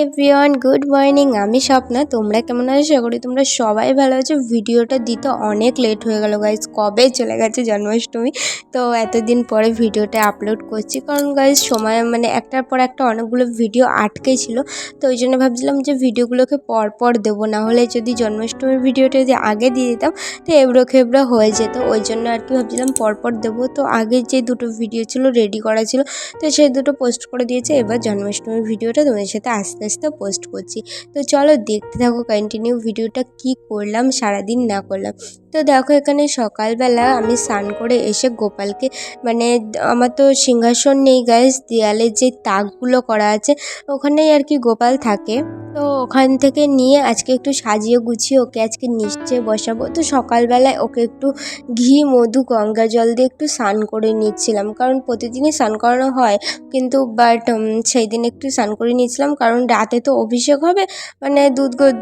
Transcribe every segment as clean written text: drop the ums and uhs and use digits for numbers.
Everyone good morning. আমি স্বপ্না। তোমরা কেমন আছো? আশা করি তোমরা সবাই ভালো আছো। ভিডিওটা দিতে অনেক লেট হয়ে গেল গাইজ, কবে চলে গেছে জন্মাষ্টমী। তো এতদিন পরে ভিডিওটা আপলোড করছি, কারণ গাইজ সময় একটার পর একটা অনেকগুলো ভিডিও আটকে ছিল। তো ওই জন্য ভাবছিলাম যে ভিডিওগুলোকে পর দেবো, না হলে যদি জন্মাষ্টমীর ভিডিওটা যদি আগে দিয়ে দিতাম তো এবড়ো খেবড়ো হয়ে যেত। ওই জন্য আর কি ভাবছিলাম পর দেবো। তো আগে যে দুটো ভিডিও ছিল রেডি করা ছিল, তো সেই দুটো পোস্ট করে দিয়েছে। এবার জন্মাষ্টমীর ভিডিওটা তোমাদের সাথে আস্তে আস্তে পোস্ট করছি। তো চলো দেখতে থাকো কন্টিনিউ ভিডিওটা, কি করলাম সারাদিন না করলাম। তো দেখো এখানে সকালবেলা আমি স্নান করে এসে গোপালকে আমার তো সিংহাসন নেই গাইস, দেয়ালে যে তাকগুলো করা আছে ওখানেই আর কি গোপাল থাকে। তো ওখান থেকে নিয়ে আজকে একটু সাজিয়ে গুছিয়ে ওকে আজকে নিচে বসাবো। তো সকালবেলায় ওকে একটু ঘি মধু গঙ্গা জল দিয়ে একটু স্নান করে নিচ্ছিলাম, কারণ প্রতিদিনই স্নান করানো হয়, কিন্তু সেই দিন একটু স্নান করে নিয়েছিলাম কারণ রাতে তো অভিষেক হবে,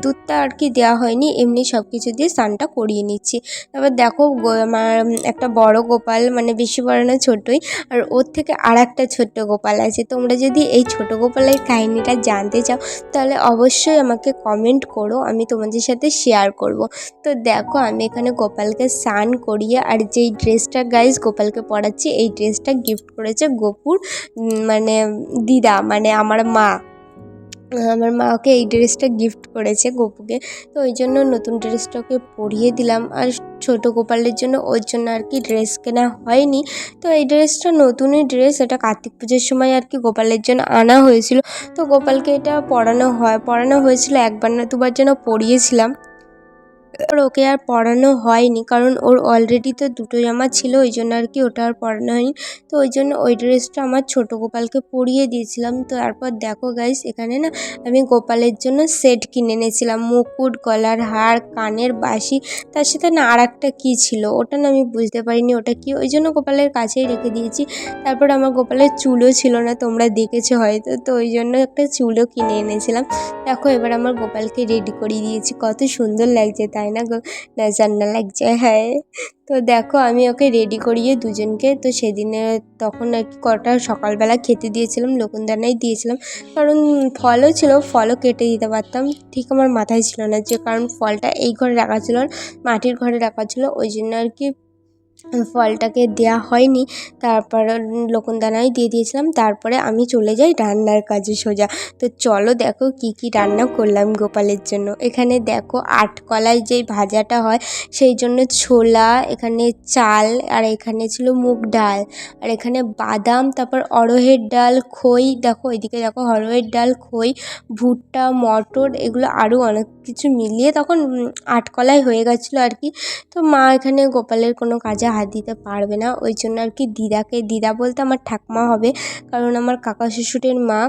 দুধটা আর কি দেওয়া হয়নি, এমনি সব কিছু দিয়ে স্নানটা করিয়ে নিচ্ছি। তারপর দেখো আমার একটা বড় গোপাল, বেশি বড় না ছোটোই, আর ওর থেকে আর একটা ছোট্ট গোপাল আছে। তোমরা যদি এই ছোট গোপালের কাহিনিটা জানতে চাও তাহলে অবশ্যই আমাকে কমেন্ট করো, আমি তোমাদের সাথে শেয়ার করব। তো দেখো আমি এখানে গোপালকে স্নান করিয়ে আর যেই ড্রেসটা গাইজ গোপালকে পরাচ্ছি, এই ড্রেসটা গিফট করেছে গোপুর দিদা, আমার মা ওকে এই ড্রেসটা গিফট করেছে গপুকে। তো ওই জন্য নতুন ড্রেসটা ওকে পরিয়ে দিলাম। আর ছোটো গোপালের জন্য ওর জন্য আর কি ড্রেস কেনা হয়নি। তো এই ড্রেসটা নতুনই ড্রেস, এটা কার্তিক পুজোর সময় আর কি গোপালের জন্য আনা হয়েছিল। তো গোপালকে এটা পরানো হয়েছিল একবার না দুবার যেন পরিয়েছিলাম, আর ওকে আর পরানো হয়নি, কারণ ওর অলরেডি তো দুটো জামা ছিল, ওই জন্য আর কি ওটা আর পরানো হয়নি। তো ওই জন্য ওই ড্রেসটা আমার ছোটো গোপালকে পরিয়ে দিয়েছিলাম। তো তারপর দেখো গাইস এখানে না আমি গোপালের জন্য সেট কিনে এনেছিলাম, মুকুট, গলার হার, কানের বাসি, তার সাথে না আর একটা কী ছিল, ওটা না আমি বুঝতে পারিনি ওটা কি, ওই জন্য গোপালের কাছেই রেখে দিয়েছি। তারপর আমার গোপালের চুলও ছিল না, তোমরা দেখেছো হয়তো, তো ওই জন্য একটা চুলও কিনে এনেছিলাম। দেখো এবার আমার গোপালকে রেডি করিয়ে দিয়েছি, কত সুন্দর লাগছে তাই না গো, না লাগছে হ্যাঁ। তো দেখো আমি ওকে রেডি করিয়ে দুজনকে, তো সেদিনে তখন আর কি কটা সকালবেলা খেতে দিয়েছিলাম, লকুনদানাই দিয়েছিলাম, কারণ ফলও ছিল, ফলও কেটে দিতে পারতাম, ঠিক আমার মাথায় ছিল না যে, কারণ ফলটা এই ঘরে রাখা ছিল আর মাটির ঘরে রাখা ছিল, ওই জন্য আর কি ফলটাকে দেয়া হয়নি। তারপর লকুনদানাই দিয়ে দিয়েছিলাম। তারপরে আমি চলে যাই রান্নার কাজে সোজা। তো চলো দেখো কি কি রান্না করলাম গোপালের জন্য। এখানে দেখো আটকলায় যেই ভাজাটা হয় সেই জন্য ছোলা, এখানে চাল, আর এখানে ছিল মুগ ডাল, আর এখানে বাদাম, তারপর অড়হরের ডাল, খই, দেখো এদিকে দেখো অড়হরের ডাল, খই, ভুট্টা, মটর, এগুলো আরও অনেক কিছু মিলিয়ে তখন আটকলাই হয়ে গেছিলো আর কি। তো মা এখানে গোপালের কোনো কাজে হাত দিতে পারবে না, ওই জন্য আর কি দিদা বলতে আমার ঠাকুমা হবে, কারণ আমার কাকা শ্বশুরের মা,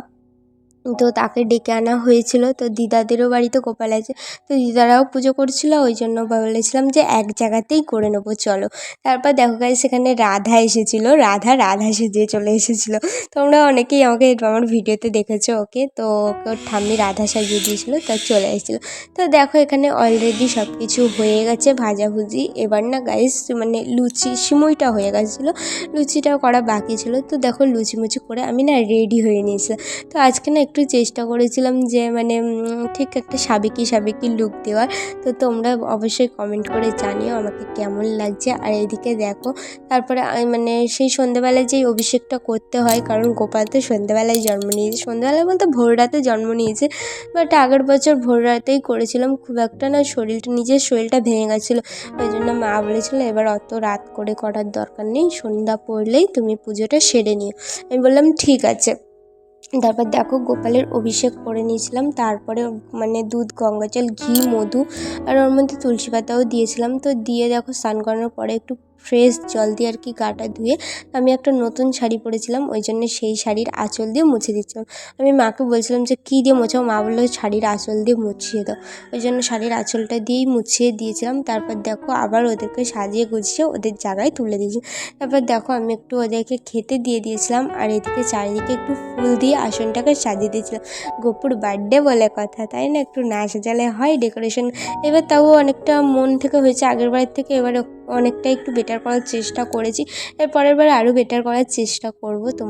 তো তাকে ডেকে আনা হয়েছিল। তো দিদাদেরও বাড়িতে গোপাল আছে, তো দিদারাও পুজো করছিল, ওই জন্য বলেছিলাম যে এক জায়গাতেই করে নেবো চলো। তারপর দেখো গাইস সেখানে রাধা এসেছিলো, রাধা সেজে চলে এসেছিলো। তোমরা অনেকেই আমাকে আমার ভিডিওতে দেখেছো ওকে, তো ওকে ওর ঠাম্মি রাধা সাজিয়ে দিয়েছিলো, তা চলে এসেছিলো। তো দেখো এখানে অলরেডি সব কিছু হয়ে গেছে ভাজাভুজি। এবার না গাইস লুচি সিমুইটা হয়ে গেছিলো, লুচিটাও করা বাকি ছিল। তো দেখো লুচিমুচি করে আমি না রেডি হয়ে নিয়েছিলাম। তো আজকে না একটু চেষ্টা করেছিলাম যে ঠিক একটা সাবেকি লুক দেওয়ার। তো তোমরা অবশ্যই কমেন্ট করে জানিও আমাকে কেমন লাগছে। আর এইদিকে দেখো তারপরে সেই সন্ধ্যেবেলায় যেই অভিষেকটা করতে হয়, কারণ গোপাল তো সন্ধ্যেবেলায় জন্ম নিয়েছে, সন্ধ্যেবেলায় বলতে ভোর রাতে জন্ম নিয়েছে, বাট আগের বছর ভোর রাতেই করেছিলাম, খুব একটা না নিজের শরীরটা ভেঙে গেছিলো, ওই জন্য মা বলেছিলো এবার অত রাত করে করার দরকার নেই, সন্ধ্যা পড়লেই তুমি পুজোটা সেরে নিও। আমি বললাম ঠিক আছে। তারপর দেখো গোপালের অভিষেক করে নিয়েছিলাম, তারপরে দুধ, গঙ্গা জল, ঘি, মধু, আর ওর মধ্যে তুলসী পাতাও দিয়েছিলাম। তো দিয়ে দেখো স্নান করানোর পরে একটু ফ্রেশ জল দিয়ে আর কি গাটা ধুয়ে আমি একটা নতুন শাড়ি পরেছিলাম, ওই জন্য সেই শাড়ির আঁচল দিয়ে মুছে দিচ্ছিলাম। আমি মাকে বলছিলাম যে কী দিয়ে মোছাও, মা বললো শাড়ির আঁচল দিয়ে মুছিয়ে দাও, ওই জন্য শাড়ির আঁচলটা দিয়েই মুছিয়ে দিয়েছিলাম। তারপর দেখো আবার ওদেরকে সাজিয়ে গুছিয়ে ওদের জায়গায় তুলে দিয়েছি। তারপর দেখো আমি একটু ওদেরকে খেতে দিয়ে দিয়েছিলাম, আর এদিকে চারিদিকে একটু ফুল দিয়ে আসনটাকে সাজিয়ে দিয়েছিলাম। গপুর বার্থডে বলে কথা তাই না, একটু না সাজালে হয় ডেকোরেশন। এবার তাও অনেকটা মন থেকে হয়েছে আগের বারের থেকে, এবার অনেকটা একটু বেটার করার চেষ্টা করেছি। এর পরের বার আরও বেটার করার চেষ্টা করব। তো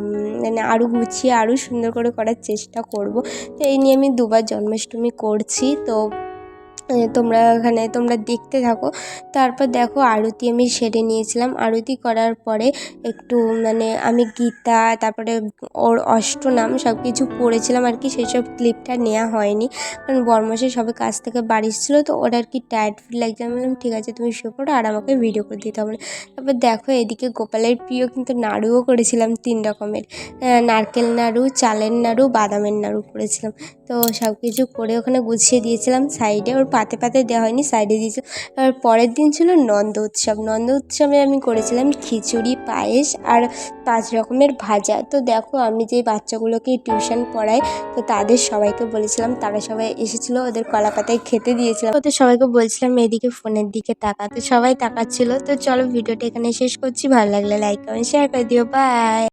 মানে আরও গুছিয়ে আরও সুন্দর করে করার চেষ্টা করব। তো এই নিয়ে আমি দুবার জন্মাষ্টমী করছি। তো তোমরা দেখতে থাকো। তারপর দেখো আরতি আমি সেরে নিয়েছিলাম। আরতি করার পরে একটু মানে আমি গীতা, তারপরে ওর অষ্টনাম সব কিছু পড়েছিলাম আর কি। সেসব ক্লিপটা নেওয়া হয়নি, কারণ বরমশাই সবে কাজ থেকে বাড়ি এসেছিলো, তো ওর আর কি টায়ার্ড ফিল লাগছে। আমি বললাম ঠিক আছে তুমি শুয়ে পড়ো, আর আমাকে ভিডিও করে দিতে হবে না। তারপর দেখো এদিকে গোপালের প্রিয় কিন্তু নাড়ুও করেছিলাম 3 রকমের। নারকেল নাড়ু, চালের নাড়ু, বাদামের নাড়ু করেছিলাম। তো সব কিছু করে ওখানে গুছিয়ে দিয়েছিলাম সাইডে। ওর পাতে পাতে দেওয়া হয়নি, সাইডে দিয়েছিলাম। আর পরের দিন ছিল নন্দ উৎসব। নন্দ উৎসবে আমি করেছিলাম খিচুড়ি, পায়েস আর 5 রকমের ভাজা। তো দেখো আমি যেই বাচ্চাগুলোকে টিউশন পড়াই, তো তাদের সবাইকে বলেছিলাম, তারা সবাই এসেছিলো, ওদের কলা পাতায় খেতে দিয়েছিলাম। তো সবাইকে বলছিলাম এদিকে ফোনের দিকে তাকাতে, সবাই তাকাচ্ছিল। তো চলো ভিডিওটা এখানে শেষ করছি। ভালো লাগলে লাইক কমেন্ট শেয়ার করে দিও। বাই।